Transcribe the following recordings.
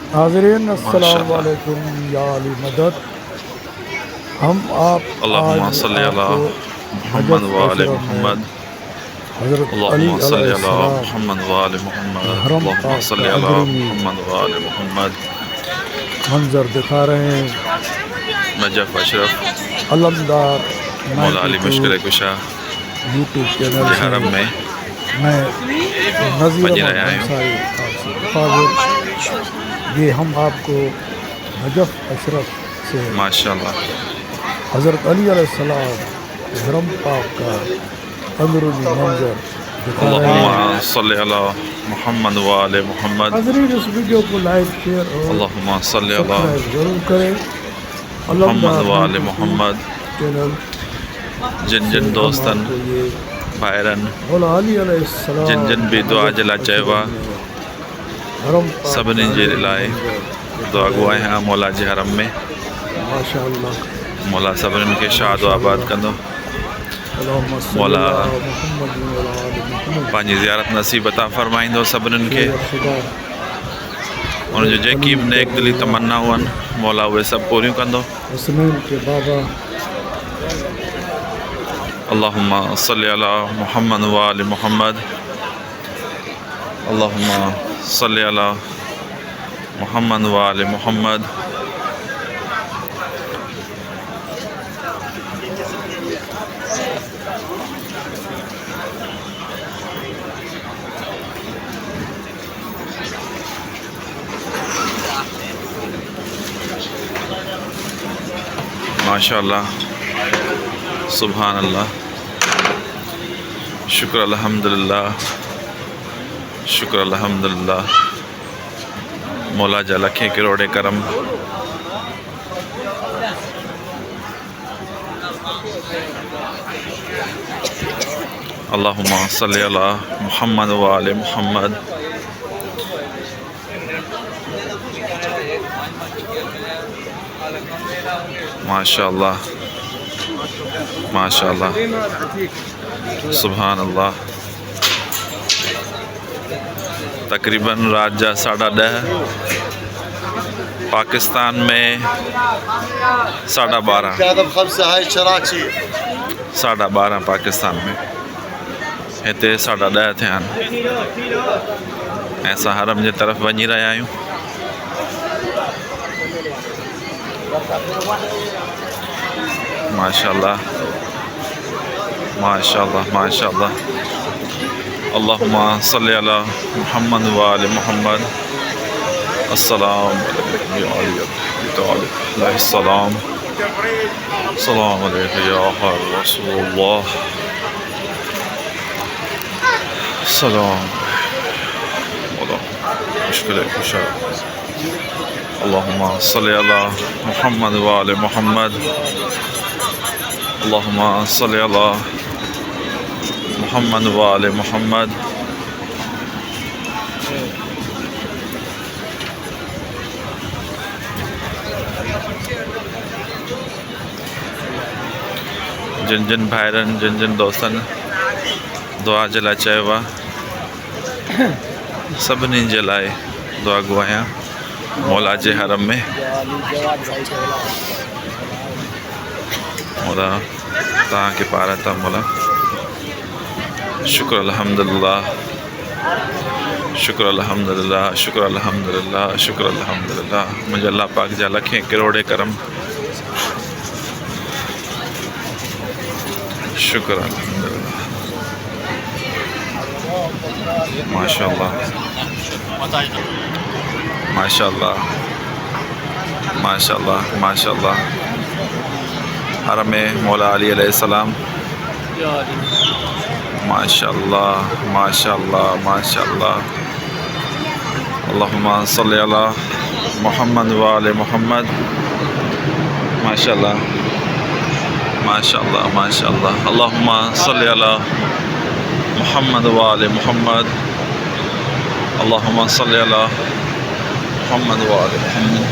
नाज़रीन अस्सलाम माशाल्लाह। वालेकुम या अली मदद। हम आप अल्लाहुम्मा आज सल्ली अला आपको मुहम्मद नजफ़ व आले अशरफ में मुहम्मद। हज़रत अली अल्लाहुम्मा सल्ली अला अलैहिस्सलाम मुहम्मद व आले मुहम्मद। हरम अल्लाहुम्मा पाक का सल्ली अला अंदरूनी मुहम्मद व आले मुहम्मद। मंजर दिखा रहे हैं। नजफ़ अशरफ अलमदार मौला अली 92 मुश्किल कुशा यूट्यूब चैनल जे से हरम में मैं नज़ीर वजी अहमद रहा आहियूं। अंसारी आपसे मुखातिब। ये हम आपको नजफ़ अशरफ से माशाल्लाह। हज़रत अली अलैहिस्सलाम हरम पाक का अंदरूनी मंजर दिखा रहे अल्लाहुम्मा हैं। सल्ली अला मुहम्मद व आले मुहम्मद। नाज़रीन इस वीडियो को लाइक शेयर और अल्लाहुम्मा सल्ली अला सब्सक्राइब ज़रूर करें। मुहम्मद अलमदार व आले 92 मुहम्मद। चैनल जिन से जिन हम दोस्तन आपको ये भाइरन मौला अली जिन अलैहिस्सलाम जिन भी दुआ नजफ़ जला चयवा अशरफ में हरम पाक का सभिनी जे अंदरूनी लाइ मंजर दिखा दुआ रहे गुआ हैं। आहियां मौला जे हरम में। माशाअल्लाह मौला सभिनीनि खे शाद व आबाद माशाअल्लाह। कंदो। अल्लाहुम्मा सल्ली मौला अला मुहम्मद व अला आलि मुहम्मद। पंहिंजी ज़ियारत नसीब अता फ़रमाईंदो सभिनीनि खे। शेर खुदा उनजो जेकी खलील बि के नेक दिली मौला तमन्नाऊं आहिनि मौला उहे सभु पूरियूं कंदो। हसनैन के बाबा अल्लाहुम्मा सल्ली अला मुहम्मद व आलि मुहम्मद। अल्लाहुम्मा सल्ली अला मुहम्मद व आलि मुहम्मद। माशाअल्लाह सुभान अल्लाह शुक्र अल्हम्दुलिल्लाह शुक्र अल्हम्दुलिल्लाह। मौला जा लखे करोड़े करम। अल्लाहुम्मा सल्ली अला मुहम्मद व आले मुहम्मद। माशाअल्लाह माशाअल्लाह सुभान अल्लाह। तकरीबन रात जा 10:30 पाकिस्तान में 12:30 12:30 पाकिस्तान में हिते 10:30 थिया आहिनि ऐं असां हरम जे तरफ़ वञी रहिया आहियूं। माशाअल्लाह माशाअल्लाह माशाअल्लाह। अल्लाहुम्मा सल्ली अला मुहम्मद व आले मुहम्मद। अस्सलाम वालेकुम या अली अलैहिस्सलाम। सलाम अलैका या रसूलुल्लाह। सलाम मौला मुश्किल कुशा। अल्लाहुम्मा सल्ली अला मुहम्मद व आले मुहम्मद। अल्लाहुम्मा सल्ली अला मुहम्मद व आले मुहम्मद। जिन जिन भाइरनि जिन जिन दोस्तनि दुआ जे लाइ चयो आहे सभिनी जे लाइ दुआ गुआहियां मौला जे हरम में। मौला तव्हांखे पार था मौला। शुक्र अल्हम्दुलिल्लाह शुक्र अल्हम्दुलिल्लाह शुक्र अल्हम्दुलिल्लाह शुक्र अल्हम्दुलिल्लाह। मुंहिंजे अल्लाह पाक जा लखे करोड़े करम। शुक्र अल्हम्दुलिल्लाह माशाअल्लाह माशाअल्लाह माशाअल्लाह माशाअल्लाह। हरम में मौला अली अलैहिस्सलाम। माशाअल्लाह माशाअल्लाह माशाअल्लाह। अल्लाहुम्मा सल्ली अला मुहम्मद व आले मुहम्मद। माशाअल्लाह माशाअल्लाह माशाअल्लाह। अल्लाहुम्मा सल्ली अला मुहम्मद व आले मुहम्मद। अल्लाहुम्मा सल्ली अला मुहम्मद व आले मुहम्मद।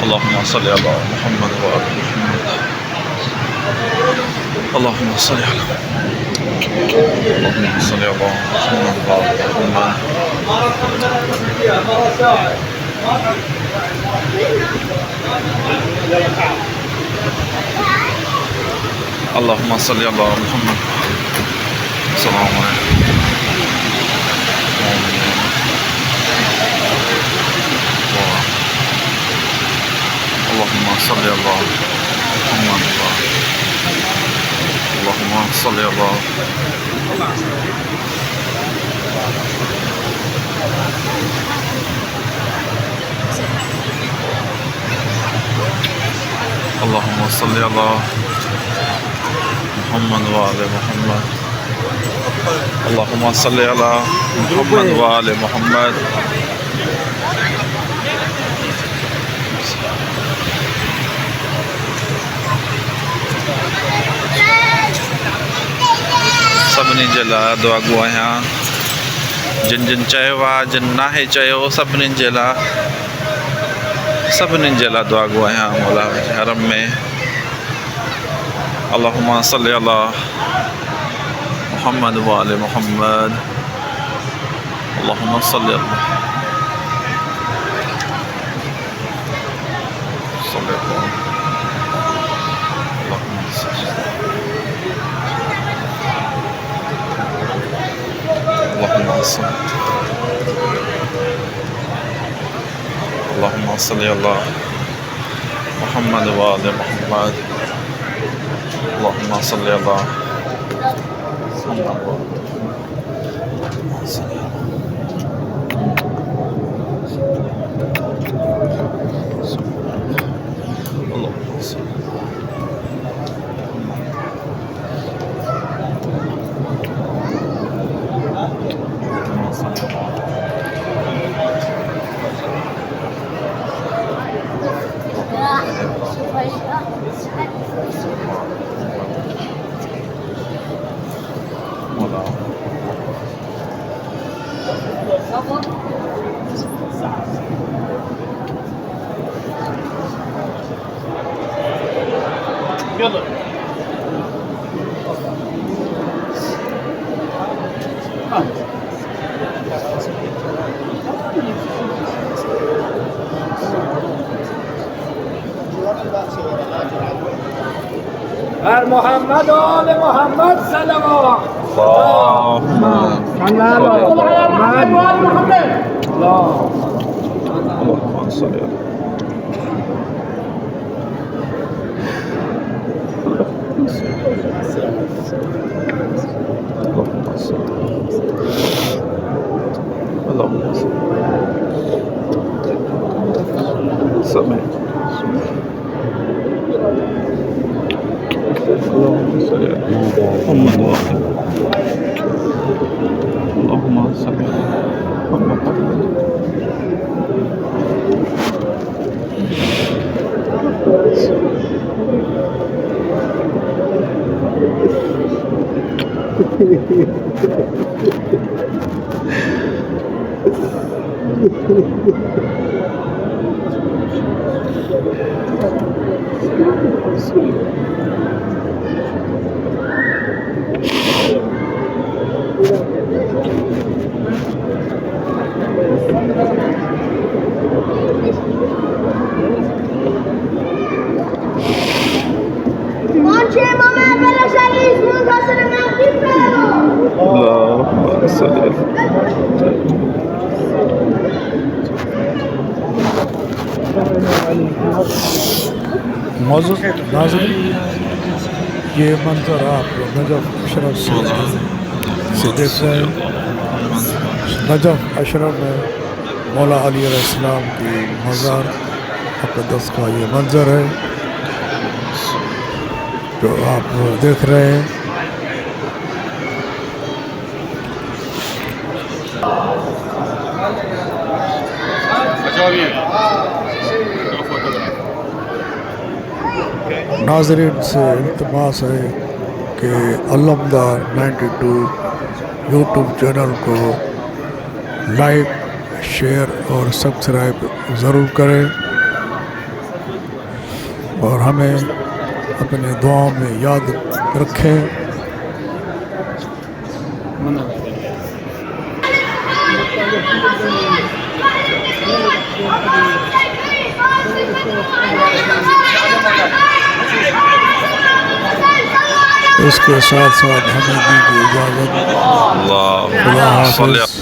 अल्लाहुम्मा सल्ली अला मुहम्मद व आले मुहम्मद। اللهم صل على اللهم صل على محمد. اللهم صل على محمد. السلام عليكم. اللهم صل على محمد. اللهم صل على اللهم صل على محمد وآل محمد. اللهم صل على محمد وآل محمد. सभिनी जे लाइ दुआ गो आहियां, जिन जिन चयो आहे, जिन नाहे चयो, सभिनीनि जे लाइ दुआ गो आहियां मौला जे हरम में। अल्लाहुम्मा सल्ली अला मुहम्मद व आले मुहम्मद। अल्लाहुम्मा सल्ली अला اللهم صل على محمد وآل محمد. اللهم صل على محمد محمد وآل محمد صلوات. اللهم صل على اللهم صل على मौजूद नाज़रीन, ये मंजर आप नजफ़ अशरफ से देख रहे हैं। नजफ़ अशरफ में मौला अली अलैहिस्सलाम की मज़ार मुक़द्दस का ये मंजर है जो आप देख रहे हैं। नाज़रीन से इल्तिमास है कि अलमदार 92 यूट्यूब चैनल को लाइक, शेयर और सब्सक्राइब ज़रूर करें और हमें अपने दुआओं में याद रखें। इसके साथ साथ हमें दीजिए इजाज़त। अल्लाह खुदा हाफ़िज़।